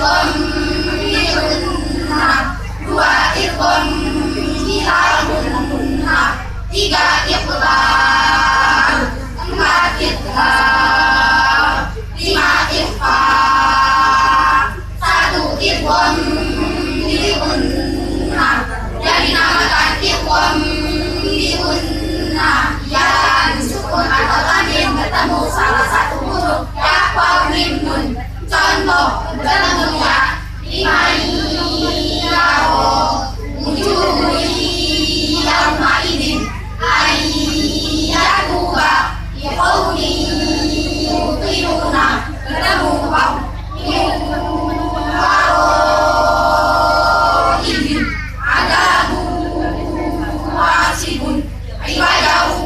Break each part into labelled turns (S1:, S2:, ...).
S1: irqon nah, dua irqon nah, tiga iqlal, empat idgham, lima ikhfa, satu irqon nah, yang dinamakan irqon nah, ya sukun atau tanwin bertemu salah satu huruf ya waw mim nun. Contoh bertemunya imaiyawo wujuhi yauma idin ayyatuba iqawni yuqinuna bertemu waw idin adabu wasibun ibadahu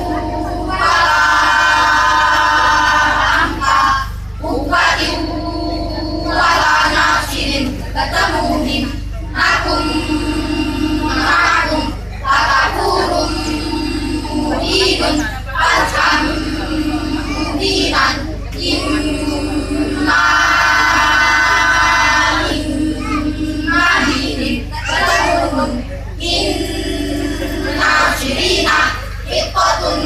S1: bertemu mim nakum ma'akum latakurum mudidun fatham mudinan imma dinin bertemu inna syirina hiqqatun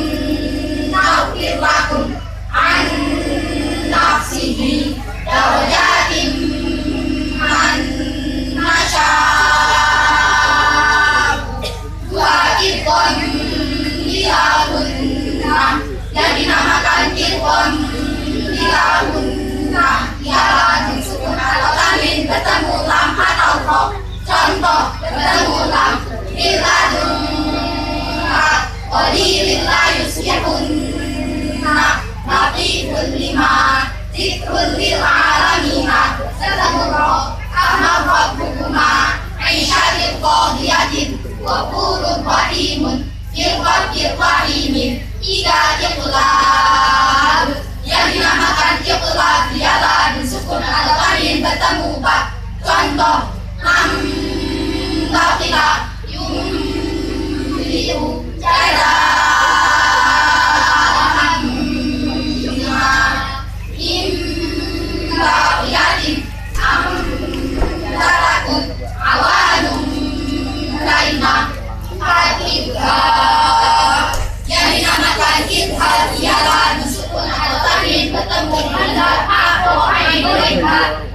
S1: naghfir lakum an nafsihi darajatin yang dinamakan irqon nah, ialah sukun atau tanwin bertemu lam atau ro. Contoh bertemu lam iladun qalilin la yuslihun nah, latifun lima zikrun lil alamina bertemu ro ahmad rabbukuma aisyatil qadiyatin wafurun rahimun irqatir rahimin. Tiga iqlal yang dinamakan iqlal ialah sukun atau tanwin bertemu ba. Contoh lam baqila yumliu jadahan imbaqiyatin amdarakut awanum lainah yang dinamakan idgham ialah sukun atau tanwin bertemu hamzah atau ainul.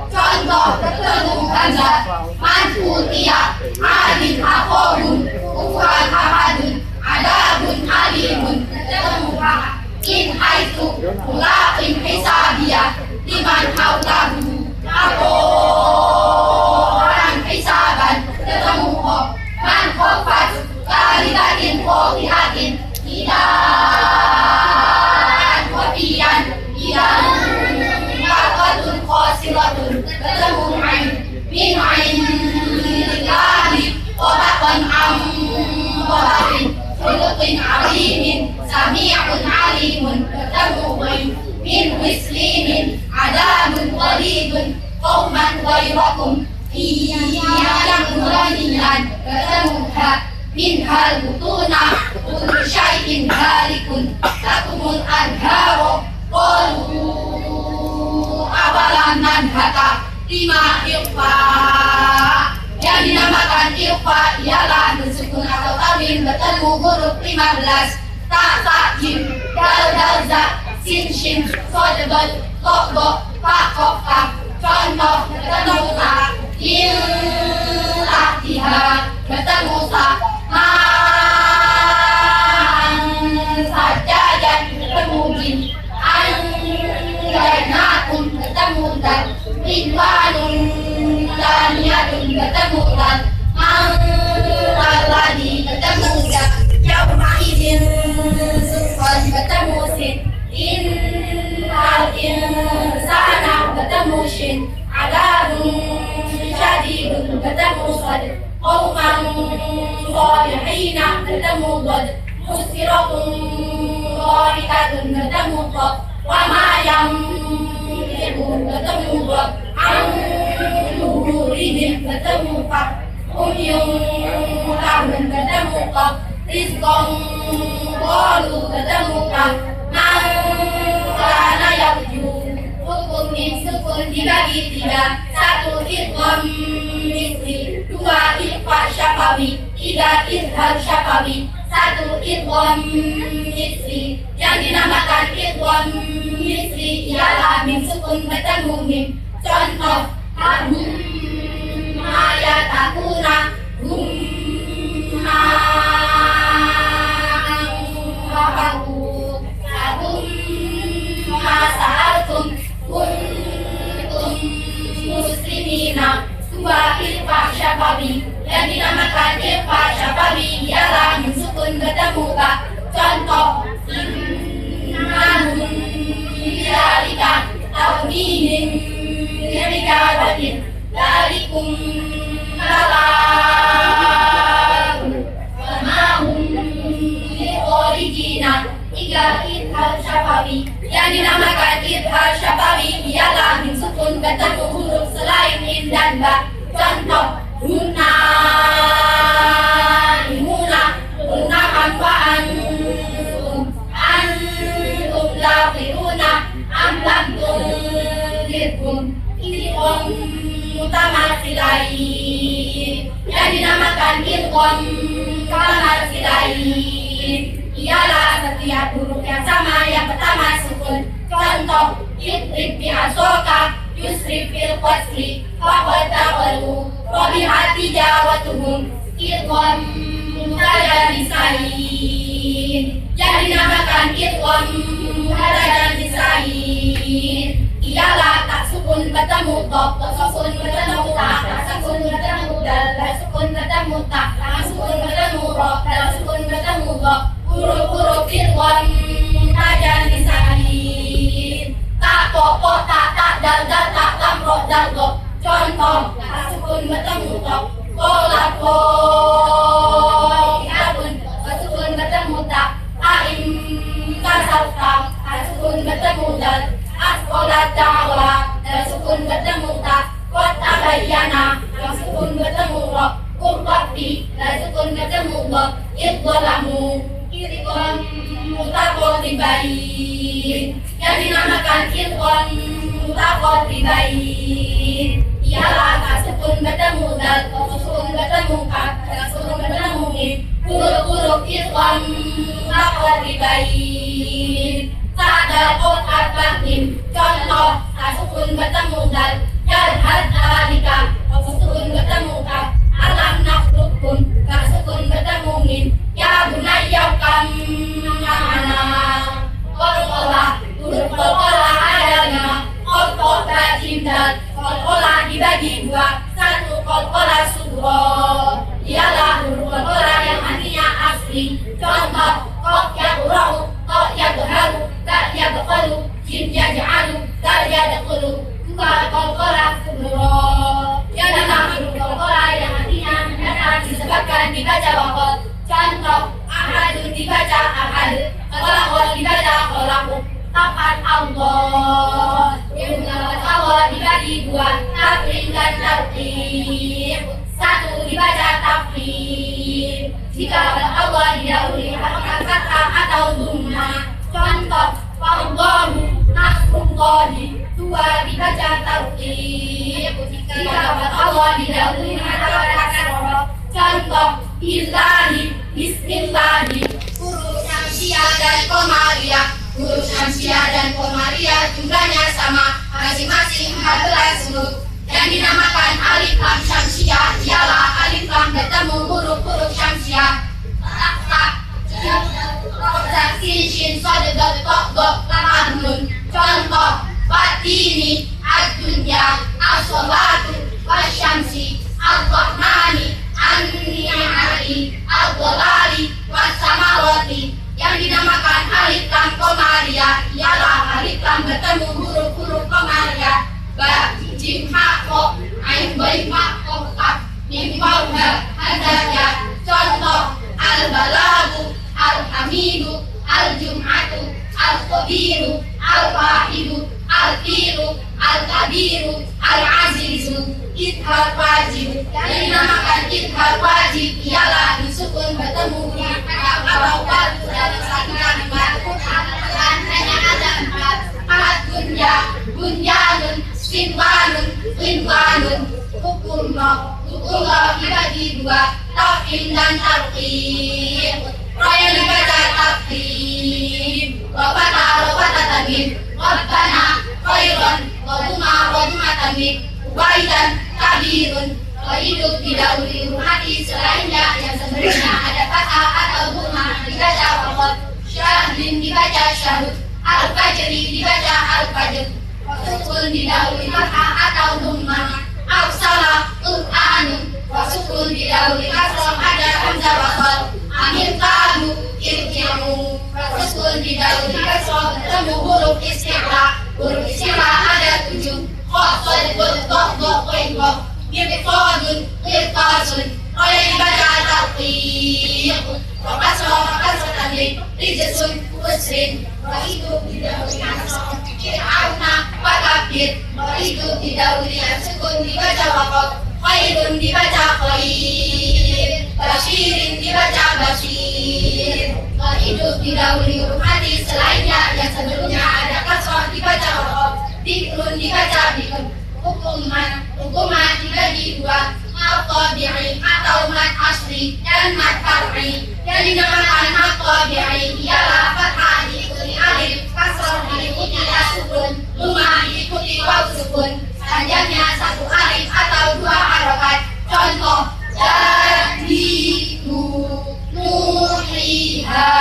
S1: Contoh bertemu hamzah manfutiyah alif aqomun ufran ahadun adabun alimun bertemu ha in haitsu mulaqin hisabiyah liman haulahu aqoran hisaban bertemu ho man khofat kalidatin khotihatin idan khotiyan idan maqatun khosiratun bertemu ain min ain lillahi qobatan am qobatin khuluqin alimin sami'un alimun bertemu wain min wislimin adabun qalidun qawman ghairakum yang mulanian bertemu ha min hal butuna kullu syai'in halikun takumul anharu qalu awalan nanhaka. Lima ikhfa yang dinamakan ikhfa ialah sukun atau tanwin bertemu huruf 15 ta sa jim dal dal za sin shin sod bal to bo fa qaf kaf. Contoh bertemu ta il latihan bertemu sa sajadan bertemu jin anjanakum bertemu dan ridwanun daniyatun bertemu dan alladhi bertemu dan yauma idin sukun bertemu sin innal insana bertemu shin adabun syadidun bertemu sad qawman salihina bertemu god musiratun gharikatun bertemu qaf wa ma yamlikun bertemu god an-nurihim bertemu qaf umyun bertemu qaf rizqan qalu bertemu qaf man kana yarju hukum min sukun dibagi tiga. Satu tiga izhar syafawi, satu idgham misli. Yang dinamakan idgham misli ialah mim sukun bertemu mim. Contoh hum ayatakuna hum ma'ahu hum masa'altum kuntum muslimina. Dua ikhfa syafawi. Yang dinamakan ikhfa syafawi ialah mim sukun bertemu ba. Contoh innahum bidzalika tawmihim bi'ibadatin dalikum kalam wa ma hum bi'orijina. Tiga izhar syafawi. Yang dinamakan izhar syafawi ialah mim sukun bertemu huruf selain mim dan ba. Contoh hunna imuna hunna wa antum laqiruna am lam tunzirkum. Idgham mutamathilain. Yang dinamakan idgham mutamathilain ialah setiap huruf yang sama yang pertama sukun. Contoh idrib bi'asoka yusrib fil qasri faqad taqalu rabihati jawatuhum. Idgham mutajannisain. Yang dinamakan idgham mutajannisain ialah tak sukun bertemu tok, tak sukun bertemu ta, tak sukun bertemu dal, tak sukun bertemu ta, tak sukun bertemu ro, tak sukun bertemu go. Huruf-huruf idgham mutajannisain. Ta to po ta ta dal dal ta lam ro dal go. Contoh tak sukun bertemu tok, kolat ko iabun, tak sukun bertemu ta, aim kasal ta, tak sukun bertemu dal, askolat ta'wa, tak sukun bertemu ta, kota bayana, tak sukun bertemu ro, kurwati, tak sukun bertemu go. Idghalamu. Idgham mutaqabilain. Yang dinamakan idgham mutaqabilain ialah tak sukun bertemu dal, tak sukun bertemu kaf, tak sukun bertemu mim. Huruf-huruf idgham mutaqabilain. Tak ada qaf mim. Contoh tak sukun bertemu dal, yadhad alika, tak sukun bertemu kaf. Alam nakhluqkum, tak sukun bertemu mim. Ya bunayya kam ma'ana. Qalqalah, huruf qalqalah adanya qalqal ta jim dal. Qalqalah dibagi dua, satu qalqalah sughra ialah huruf qalqalah yang artinya asli. Contoh qaf yaqra'u, ta yadharu, ta yadkhulu, jim yaj'alu, ta yadkhulu. Dua qalqalah sughra ialah huruf qalqalah yang artinya mendatar disebabkan dibaca waqaf. Contoh ahadun dibaca ahad, khalaqun dibaca khalaqu. Tapat Allah. Jumlah Allah dibagi dua, tafrim dan tartib. Satu dibaca tafrim jika Allah didahului harokat fathah atau dhamma. Contoh Allahu nasrullahi. Dua dibaca tartib jika Allah didahului harokat fathah. Contoh billahi, bismillahi. Huruf syamsiah dan qamariyah. Huruf syamsiah dan qamariyah jumlahnya sama, masing-masing 14 huruf. Yang dinamakan alif lam syamsiah ialah alif lam bertemu huruf-huruf syamsiah. Sin, shin, sod, dot, tok, dot, lam, nun. Contoh fatini, ad-dunya, as-salatu, wasyamsi, al-rahmani, an-ni'mati, al-dhalali, was-samawati. Yang dinamakan alif lam qamariyah ialah alif lam bertemu huruf-huruf qamariyah. Ba, jim, ha, ko, ain, bai, ma, ko, kaf, mim, waw, ha, hadaya. Contoh al-balagu, al-hamidu, al-jum'atu, al-qabiru, al-wahidu, al-firu, al-kabiru, al-azizu. Izhar wajib. Yang dinamakan izhar wajib ialah disukun bertemu huruf atau wawu dalam satu kalimat. Hanya ada 4. Ad-dunya, bunyanun, sinwanun, winwanun. Hukumullah dibagi 2. tafhim dan tarqib. Ra yang dibaca tafhim, wa fatha tanwin, rabbana khairan, wa duma tanwin, waidan kabirun. Wa hidup didahului huruf mati selainnya yang sebenarnya ada fathah atau duma dibaca waqaf. Syahrin dibaca syahud, al-fajri dibaca al-fajr. Sukun didahului fathah atau duma. Arsala Qur'anun, wa sukun didahului kasrah ada hamzah wasal. Amin kadu irji'u, wa sukun didahului kasrah bertemu huruf isti'la. Huruf isti'la ada 7. Qad qad Qadun qirtasun. Ra yang dibaca tarqiq, wa kasrah tanwin, rijsun usrin. Wa hidup didahului kasrah fir'auna wa kafir. Wa hidup didahului sukun dibaca waqaf. Khairun dibaca khair, basyirin dibaca basyir. Wa hidup didahului huruf mati selainnya yang sebelumnya ada kasrah dibaca waqaf. Dikrun dibaca dikr. Hukuman dibagi 2, mat tabi'i atau mat asli dan mat far'i. Yang dinamakan mat tabi'i ialah fathah diikuti alif, kasrah diikuti sukun, duma diikuti waw sukun. Panjangnya 1 alif atau 2 harokat. Contoh: jadidu, nuhiha.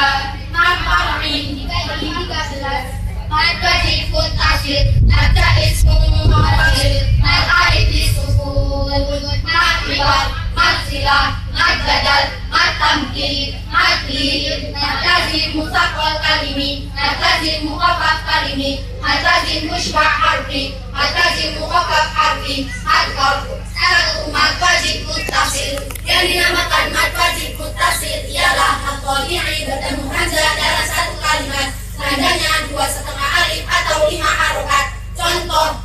S1: Mat far'i dibagi 13. Mat wajib mutasir, mat jaiz mutasir, mat alif disukun, mat riwat, mat silah, mat badal, mat tamkid, mat lid, mat lazim musaqqal kalimi, mat lazim mukhaffaf kalimi, mat lazim mushba' harfi, mat lazim mukhaffaf harfi, mat qarf. Mat wajib mutasir. Yang dinamakan mat wajib mutasir ialah mat tabi'i bertemu hamzah dalam 1 kalimat. Nadanya 2,5 alif atau 5 harokat. Contoh: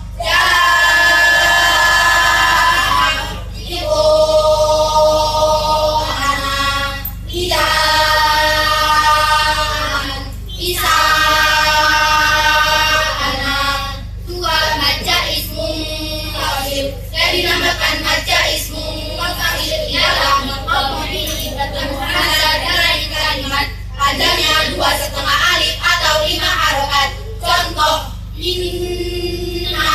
S1: dinamakan maja ismu mutakhir ialah mutakhir bertemu hamzah dalam kalimat. Adanya 2,5 alif atau 5 harokat. Contoh: inna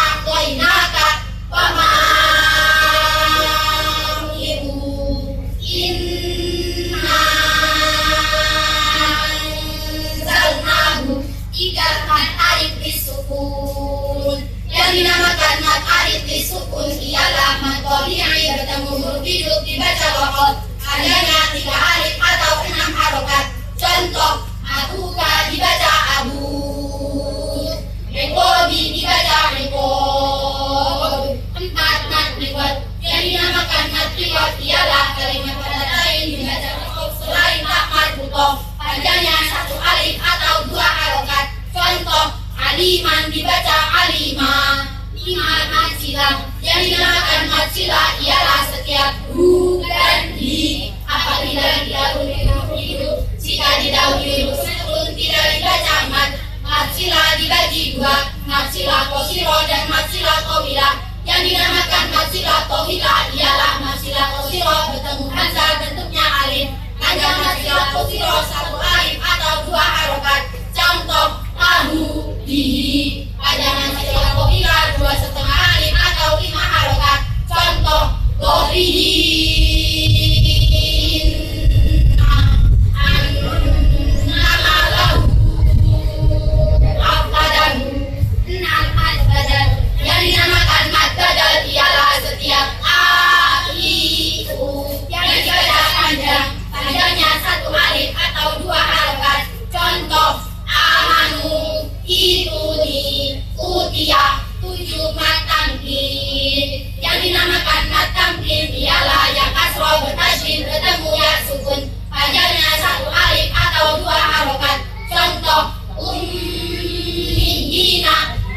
S1: a'tainaka fama ibu. Inna anzalnahu 3 mat alif disukun. Yang dinamakan mat alif disukun ialah mat tabi'i bertemu huruf hidup dibaca waqaf. Adanya 3 alif atau 6 harokat. Contoh: abuka dibaca abu, rekobi dibaca rekob. 4 mat riwat. Yang dinamakan mat riwat ialah kalimat pada lain dibaca rekob selain tak mat butoh. Panjangnya 1 alif atau 2 harokat. Contoh: aliman dibaca alima. 5 mat silah. Yang dinamakan mat silah ialah setiap hu dan hi apabila didahului huruf hidup. Jika didahului huruf sukun tidak dibaca mat. Mat silah dibagi 2, mat silah qasirah dan mat silah tawilah. Yang dinamakan mat silah tawilah ialah mat silah qasirah bertemu hamzah bentuknya alif. Panjang mat silah qasirah 1 alif atau 2 harokat. Contoh: tahu, dihi. Panjang mat silah tawilah 2,5 alif atau 5 harokat. Contoh: dohrihi. Yang dinamakan mad badal ialah setiap yang dibaca panjang. Panjangnya 1 alif atau 2 harokat. Contoh: amanu, ituni, utia. 7 mat tamkin. Yang dinamakan mat tamkin ialah yang kasroh bertasydid bertemu ya sukun. Panjangnya 1 alif atau 2 harokat. Contoh: ummiyina,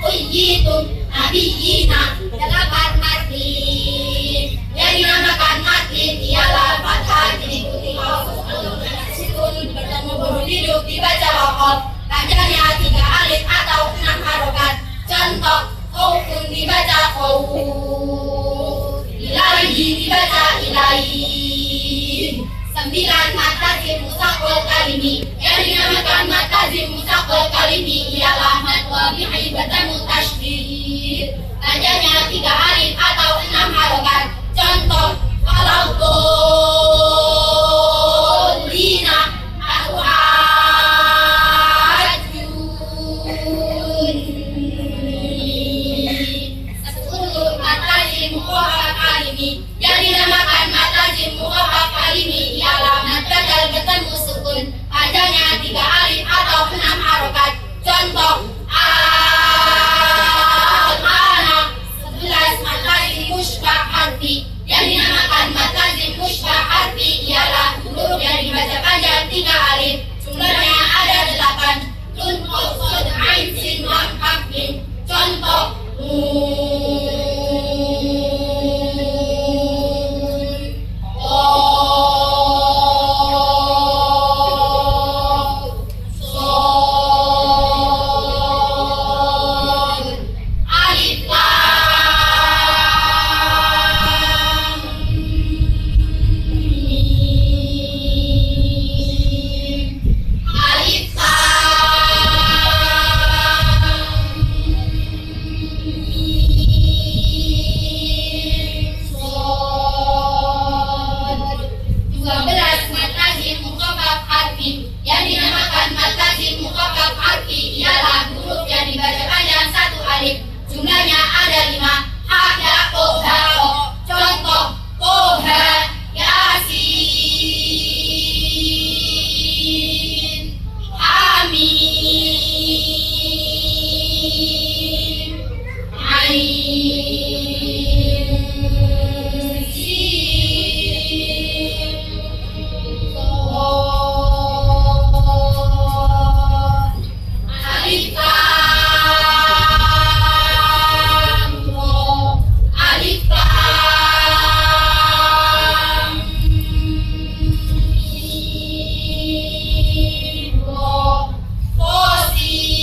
S1: uyyitum, nabiyina. 8 matin. Yang dinamakan matin ialah fathah diikuti sukun bertemu huruf hidup dibaca waqaf. Panjangnya 3 alif atau 6 harokat. Contoh: qaufun dibaca qauf. 5 Ilaihi dibaca ilaihi. 9 mad lazim musaqqal kalimi. Yang dinamakan mad lazim musaqqal kalimi ialah mad wabi'i bertemu tasydid. Tandanya 3 alif atau 6 harokat. Contoh, kalau dolina atau yang dinamakan mad lazim muqaffaf kalimi ialah mad badal bertemu sukun. Padanya 3 alif atau 6 harokat. Contoh, al-ana 11 mad lazim musybah harfi. Yang dinamakan mad lazim musybah harfi ialah huruf yang dibaca panjang 3 alif. Jumlahnya ada 8. Nun, qaf, shad, ain, sin, lam, kaf, mim. Contoh, yang dinamakan mad lazim muqaffaf harfi ialah huruf yang dibaca panjang 1 alif. Jumlahnya ada 5. Ha, ya, ko, ha, ko. Contoh, koha, yasin, hamim, ain, sin, alif lam ra, alif lam mim ra, qasin,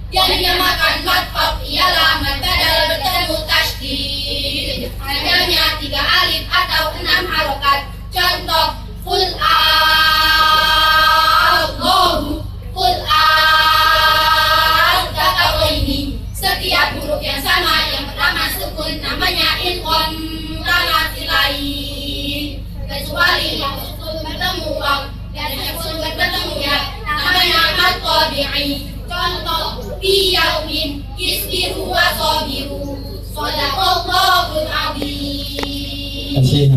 S1: yang dinamakan mad qaf ialah mad badal bertemu tasydid. Adanya 3 alif atau 6 harokat. Contoh, qul a'udzu, qul a'udzu. Setiap huruf yang sama yang pertama sukun namanya idgham lain, kecuali yang sukun bertemu waw dan yang sukun bertemu ya namanya mad tabi'i. Contoh, fi yaumin isbiru